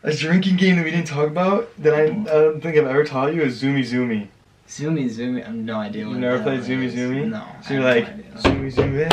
A drinking game that we didn't talk about that I don't think I've ever taught you is Zoomy Zoomy. Zoomy, I have no idea what You never played Zoomy Zoomy? No. So you're like, Zoomy Zoomy,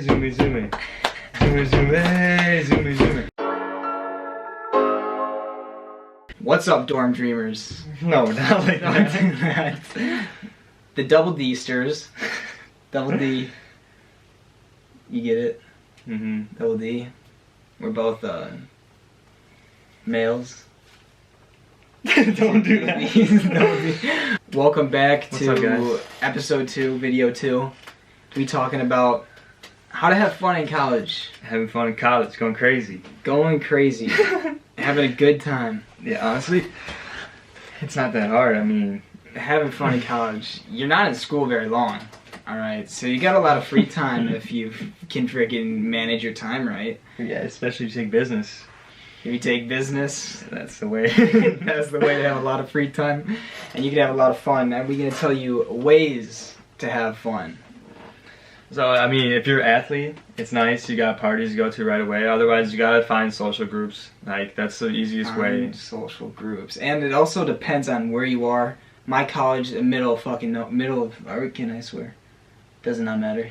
Zoomy Zoomy, Zoomy Zoomy, Zoomy Zoomy. What's up, dorm dreamers? No, not like that. The Double D-sters. Double D. You get it? Mm-hmm. Double D. We're both males. Don't do that. Welcome back What's to up, guys? episode 2, video 2. We talking about how to have fun in college. Having fun in college, going crazy. Going crazy. Having a good time. Yeah, honestly, it's not that hard. I mean, having fun in college. You're not in school very long. Alright, so you got a lot of free time if you can freaking manage your time right. yeah, especially if you take business. If you take business, That's the way. that's the way to have a lot of free time. And you can have a lot of fun. And we're going to tell you ways to have fun. So, I mean, if you're an athlete, it's nice. You got parties to go to right away. Otherwise, you gotta find social groups. Like, that's the easiest way. Social groups. And it also depends on where you are. My college, middle of, can I swear? Does not matter.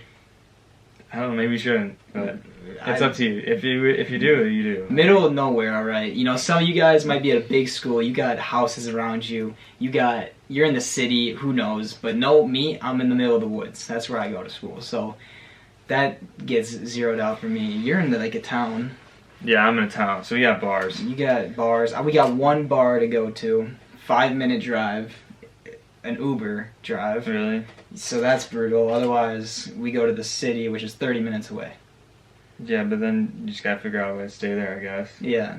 I don't know, maybe you shouldn't, but it's up to you. If you do, you do. Middle of nowhere, alright. You know, some of you guys might be at a big school, you got houses around you, you're in the city, who knows, but no, me, I'm in the middle of the woods. That's where I go to school, so that gets zeroed out for me. You're in like a town. Yeah, I'm in a town, so we got bars. You got bars. We got one bar to go to, 5-minute drive, an Uber drive. Really? So that's brutal. Otherwise, we go to the city, which is 30 minutes away. Yeah, but then you just gotta figure out a way to stay there, I guess. Yeah.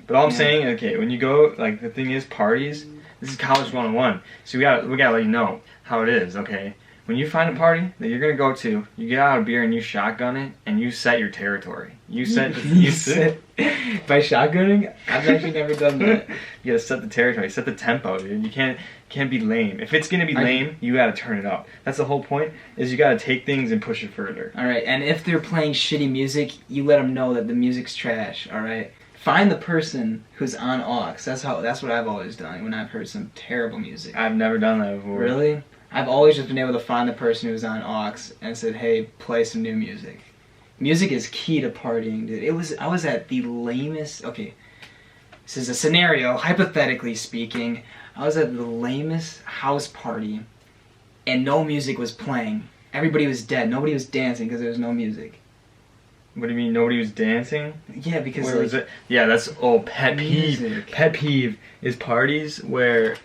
But all I'm saying, okay, when you go, like, the thing is, parties, this is college 101. So we gotta let you know how it is, okay? When you find a party that you're gonna go to, you get out a beer and you shotgun it, and you set your territory. You set By shotgunning? I've actually never done that. You gotta set the territory, set the tempo, dude. You can't be lame. If it's gonna be lame, you gotta turn it up. That's the whole point, is you gotta take things and push it further. Alright, and if they're playing shitty music, you let them know that the music's trash, alright? Find the person who's on aux. That's what I've always done when I've heard some terrible music. I've never done that before. Really? I've always just been able to find the person who's on aux and said, hey, play some new music. Music is key to partying, dude. I was at the lamest, okay, this is a scenario, hypothetically speaking. I was at the lamest house party and no music was playing. Everybody was dead. Nobody was dancing because there was no music. What do you mean nobody was dancing? Yeah, because where was it? Yeah, that's pet peeve. Music. Pet peeve is parties where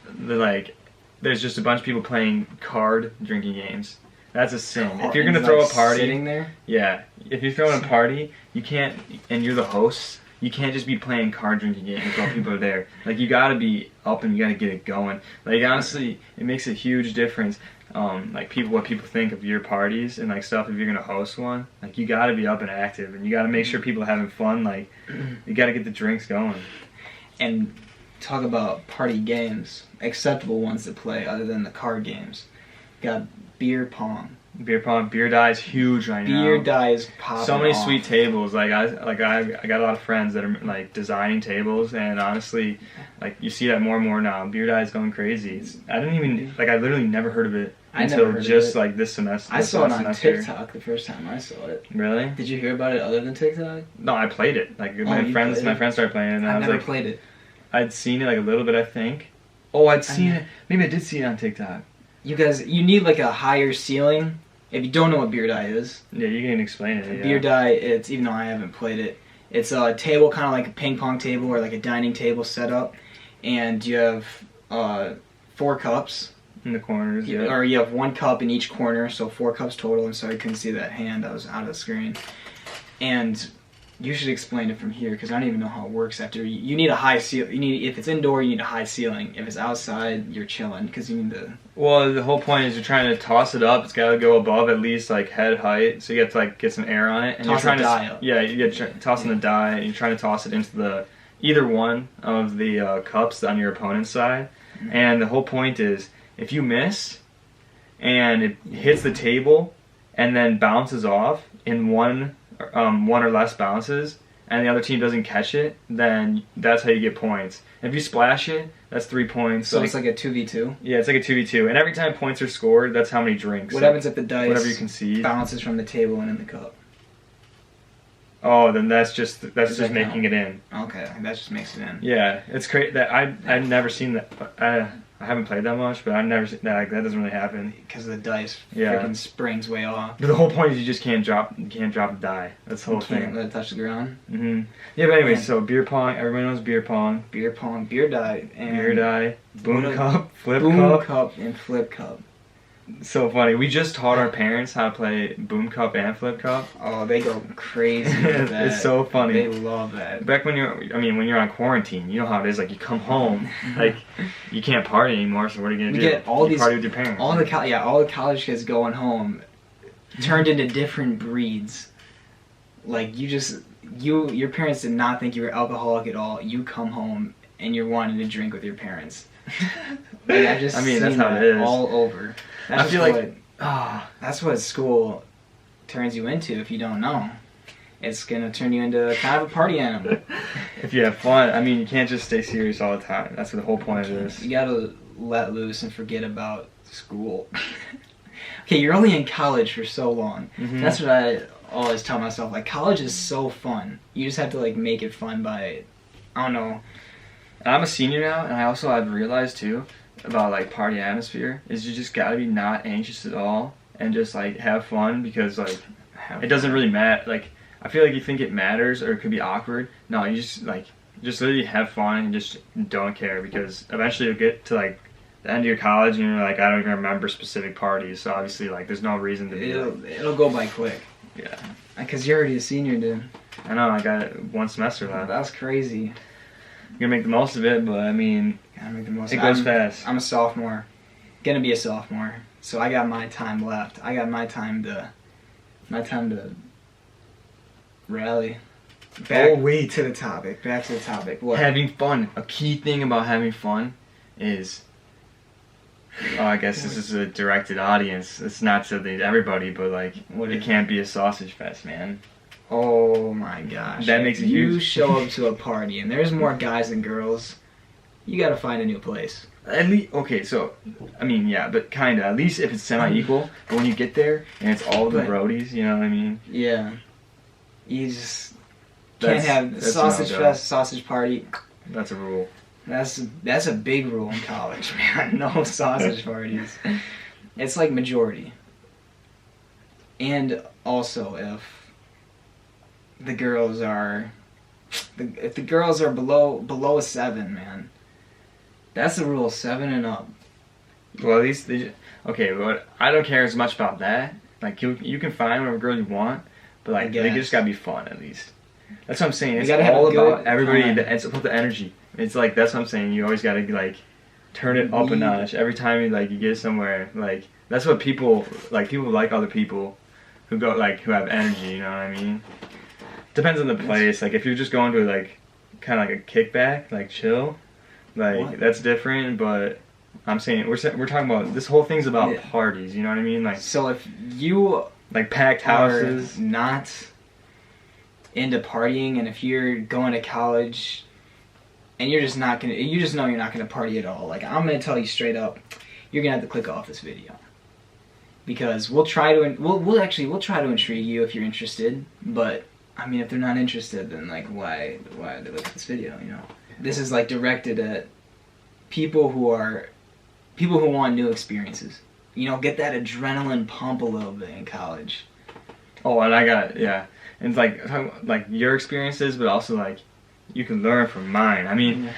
there's just a bunch of people playing card drinking games. That's a sin. If you're gonna throw a party, sitting there? Yeah. If you're throwing a party, you can't, and you're the host, you can't just be playing card drinking games while people are there. Like, you gotta be up and you gotta get it going. Like, honestly, it makes a huge difference. Like, what people think of your parties and like stuff if you're gonna host one. Like, you gotta be up and active, and you gotta make sure people are having fun. Like, you gotta get the drinks going. And talk about party games, acceptable ones to play other than the card games. Got beer pong. Beer pong, beer die is huge right now. Beer die is popping so many off. sweet tables. I got a lot of friends that are like designing tables, and honestly, like, you see that more and more now. Beer die is going crazy. I literally never heard of it until just like this semester. I saw it on TikTok the first time I saw it. Really? Did you hear about it other than TikTok? No, I played it. Like, my friends started playing it, and I was never like, played it. I'd seen it like a little bit, I think. Oh, I'd seen it. Maybe I did see it on TikTok. You guys, you need like a higher ceiling. If you don't know what beer die is. Yeah, you can explain it. Yeah. Beer die, it's, even though I haven't played it, it's a table kind of like a ping pong table or like a dining table set up, and you have 4 cups. In the corners, yeah. Or you have 1 cup in each corner, so 4 cups total. I'm sorry I couldn't see that hand, I was out of the screen. And you should explain it from here, because I don't even know how it works. You need a high ceiling. If it's indoor, you need a high ceiling. If it's outside, you're chilling, because you need the... Well, the whole point is you're trying to toss it up. It's got to go above at least like head height, so you have to like get some air on it. And toss you're trying the die up. Yeah, you're tossing the die, and you're trying to toss it into either one of the cups on your opponent's side. Mm-hmm. And the whole point is, if you miss, and it hits the table, and then bounces off in one or less bounces, and the other team doesn't catch it, then that's how you get points. If you splash it, that's 3 points. So it's like a 2v2? Yeah, it's like a 2v2. And every time points are scored, that's how many drinks. What happens if the dice whatever you concede bounces from the table and in the cup? Oh, then that's just making count? it in. Okay, that just makes it in. Yeah, it's crazy. That I've never seen that. I haven't played that much, but I've never seen that. Like, that doesn't really happen. Because the dice Yeah. freaking springs way off. But the whole point is you just can't drop a die. That's the whole You can't thing. let it touch the ground. Mm-hmm. Yeah, but anyway, Man. so beer pong. Everybody knows beer pong. Beer pong, beer die, and Beer die, boom Boom cup, flip boom cup. cup and flip cup. So funny. We just taught our parents how to play boom cup and flip cup. Oh, they go crazy with that. It's so funny. They love that. Back when when you're on quarantine, you know how it is. Like, you come home, like, you can't party anymore. So what are you gonna We do? get all you these- party with your parents. All the college kids going home turned into different breeds. Like, your parents did not think you were alcoholic at all. You come home and you're wanting to drink with your parents. Like, I've just that's seen how that it is. all over. That's I feel just like that's what school turns you into if you don't know. It's gonna turn you into kind of a party animal. if you have fun, I mean, you can't just stay serious all the time. That's the whole point of this. You gotta let loose and forget about school. Okay, you're only in college for so long. Mhm. That's what I always tell myself. Like, college is so fun. You just have to like make it fun by, I don't know. I'm a senior now, and I've realized too about like party atmosphere is you just gotta be not anxious at all and just like have fun, because like it doesn't really matter. Like, I feel like you think it matters or it could be awkward. No, you just literally have fun and just don't care, because eventually you'll get to like the end of your college and you're like, I don't even remember specific parties. So obviously, like, there's no reason to be It'll go by quick. yeah. Because you're already a senior, dude. I know, I got one semester left. That's crazy. I'm gonna make the most of it, but I mean, Gotta make the most. it goes fast. I'm a sophomore. Gonna be a sophomore. So I got my time left. I got my time to rally. Back wait. to the topic. Back to the topic. What? Having fun. A key thing about having fun is, I guess this is a directed audience. It's not to everybody, but like, it can't be a sausage fest, man. Oh my gosh. That makes a You huge- show up to a party and there's more guys than girls. You gotta find a new place. At least, okay, so, I mean, yeah, but kinda. At least if it's semi-equal, but when you get there and it's all the But- roadies, you know what I mean? Yeah. You just can't have that's sausage no go. fest, sausage party. That's a rule. That's a big rule in college, man. No sausage parties. It's like majority. And also, if the girls are below a 7, man, that's the rule. 7 and up. Well, at least okay, but I don't care as much about that. Like, you can find whatever girl you want, but like, they just gotta be fun at least. That's what I'm saying. It's gotta have all a good about everybody. time. It's about the energy. It's like, that's what I'm saying. You always gotta like turn it up a notch every time you get somewhere. Like, that's what people like. People like other people who who have energy. You know what I mean? Depends on the place. Like, if you're just going to like kind of like a kickback, like chill, like What? that's different. But I'm saying we're talking about this whole thing's about Yeah. parties. You know what I mean? Like So if you packed houses. are not into partying, and if you're going to college and you just know you're not gonna party at all, like, I'm gonna tell you straight up, you're gonna have to click off this video, because we'll try to intrigue you if you're interested. But I mean, if they're not interested, then like, why they look at this video? You know, this is like directed at people who want new experiences. You know, get that adrenaline pump a little bit in college. Oh, and and it's like talking about, like, your experiences, but also like you can learn from mine. I mean,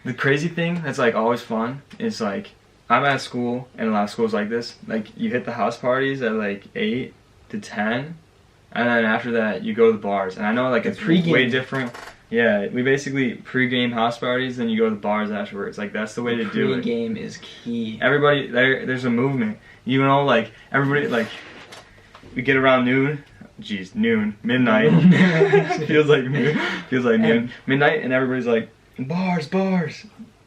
the crazy thing that's like always fun is like, I'm at a school, and a lot of schools like this. Like, you hit the house parties at like 8 to 10, and then after that you go to the bars. And I know like it's pregame. way different. Yeah, we basically pregame house parties, then you go to the bars afterwards. Like, that's the way to do it. Pregame is key. Everybody there's a movement. You know, like, everybody, like, we get around noon. Jeez, noon, midnight. feels like noon, midnight, and everybody's like, bars.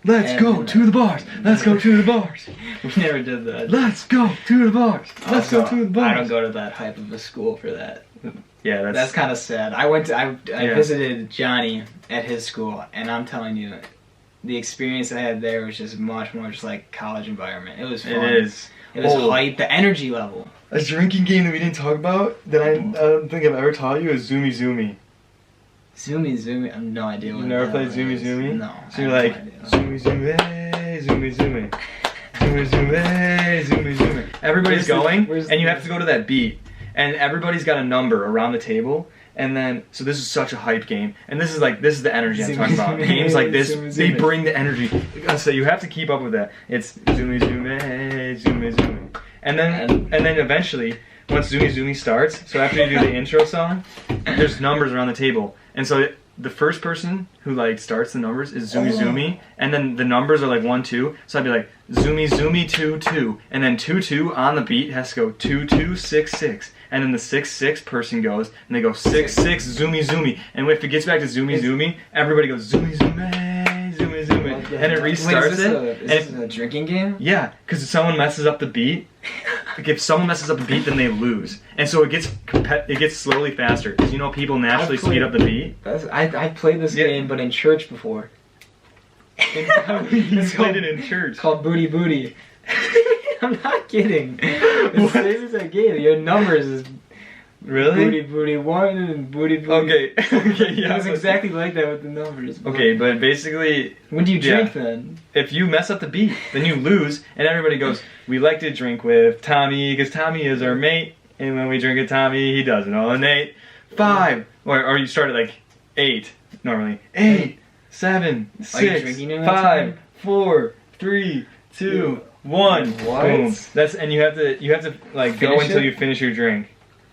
Let's go to the bars. Let's go to the bars. We never did that. Let's go to the bars. Let's go to the bars. I don't go to that hype of a school for that. Yeah, That's kind of sad. I visited Johnny at his school, and I'm telling you, the experience I had there was just much more just like college environment. It was fun. It is. It was hype. The energy level. A drinking game that we didn't talk about that I don't think I've ever taught you is Zoomy Zoomy. Zoomy. I have no idea what. You never played Zoomy Zoomy? No. So you're like Zoomy Zoomy, Zoomy Zoomy, Zoomy Zoomy, Zoomy Zoomy. Everybody's going, and you have to go to that beat, and everybody's got a number around the table. And then, so this is such a hype game, and this is the energy I'm talking about. Games like this, they bring the energy. So you have to keep up with that. It's Zoomy Zoomy, Zoomy Zoomy, and then eventually, once Zoomy Zoomy starts, so after you do the intro song, there's numbers around the table, and so the first person who like starts the numbers is Zoomy Zoomy, and then the numbers are like 1 2. So I'd be like Zoomy Zoomy 2 2, and then 2 2 on the beat has to go 2 2 6 6. And then the 6 6 person goes, and they go 6 6 Zoomy Zoomy, and if it gets back to Zoomy Zoomy, everybody goes Zoomy Zoomy, Zoomy Zoomy, and it restarts it. Is this a drinking game? Yeah, because if someone messes up the beat, if someone messes up the beat, then they lose, and so it gets slowly faster because you know people naturally speed up the beat. I played this game, but in church before. You played it in church. It's called Booty Booty. I'm not kidding. It's the same as that game. Your numbers is really Booty Booty 1 and Booty Booty. Okay, yeah. It was exactly like that with the numbers. Okay, but basically, when do you drink then? If you mess up the beat, then you lose, and everybody goes, "We like to drink with Tommy because Tommy is our mate, and when we drink with Tommy, he does it all in 8, 5, or you start at like 8 normally. 8, 7, 6, 5, 4, 3, 2. 1. What? Boom. And you have to like go until you finish your drink.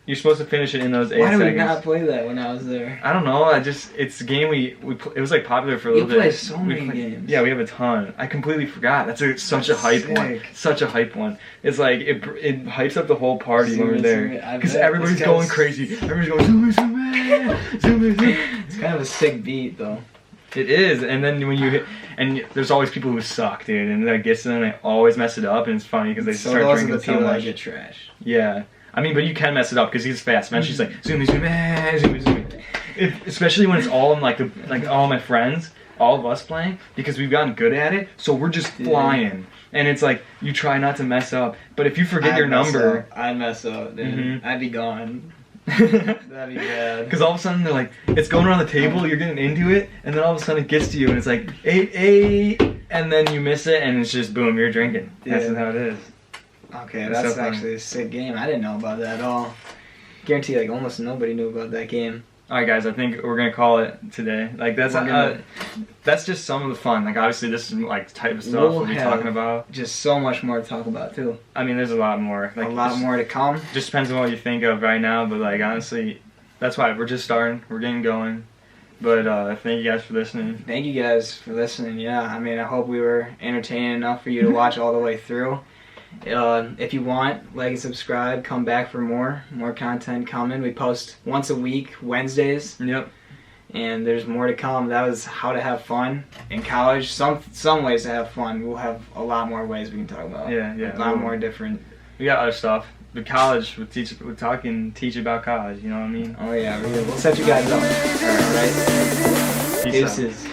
You're supposed to finish it in those 8 seconds. Why did we not play that when I was there? I don't know. It's a game it was like popular for a little bit. You play so many games. Yeah, we have a ton. I completely forgot. That's such a hype one. Such a hype one. It's like it hypes up the whole party when we're there because everybody's going crazy. Everybody's going zoom zoom zoom zoom. It's kind of a sick beat though. It is, and then when you hit, and there's always people who suck, dude, and that gets to them, they always mess it up, and it's funny because they start drinking so much. That get trash. Yeah, I mean, but you can mess it up because he's fast, man. She's like zoomy zoomy zoomy zoomy. Especially when it's all in like all my friends, all of us playing, because we've gotten good at it, so we're just flying, and it's like you try not to mess up, but if you forget your number, I'd mess up, dude. I'd be gone. That'd be bad. Because all of a sudden they're like, it's going around the table, you're getting into it, and then all of a sudden it gets to you, and it's like 8 8, and then you miss it, and it's just boom, you're drinking. That's how it is. Okay, that's actually a sick game. I didn't know about that at all. Guarantee like almost nobody knew about that game. All right, guys, I think we're gonna call it today. Like that's just some of the fun. Like obviously this is like type of stuff we'll be talking about. Just so much more to talk about too. I mean, there's a lot more. Like a lot more to come. Just depends on what you think of right now, but like honestly, that's why we're just starting. We're getting going. But thank you guys for listening. Thank you guys for listening. Yeah, I mean, I hope we were entertaining enough for you to watch all the way through. If you want, like and subscribe. Come back for more content coming. We post once a week, Wednesdays. Yep. And there's more to come. That was how to have fun in college. Some ways to have fun. We'll have a lot more ways we can talk about. Yeah. A lot more different. We got other stuff. But college, we're teach about college. You know what I mean? Oh yeah, we'll set you guys up. All right. Peace out.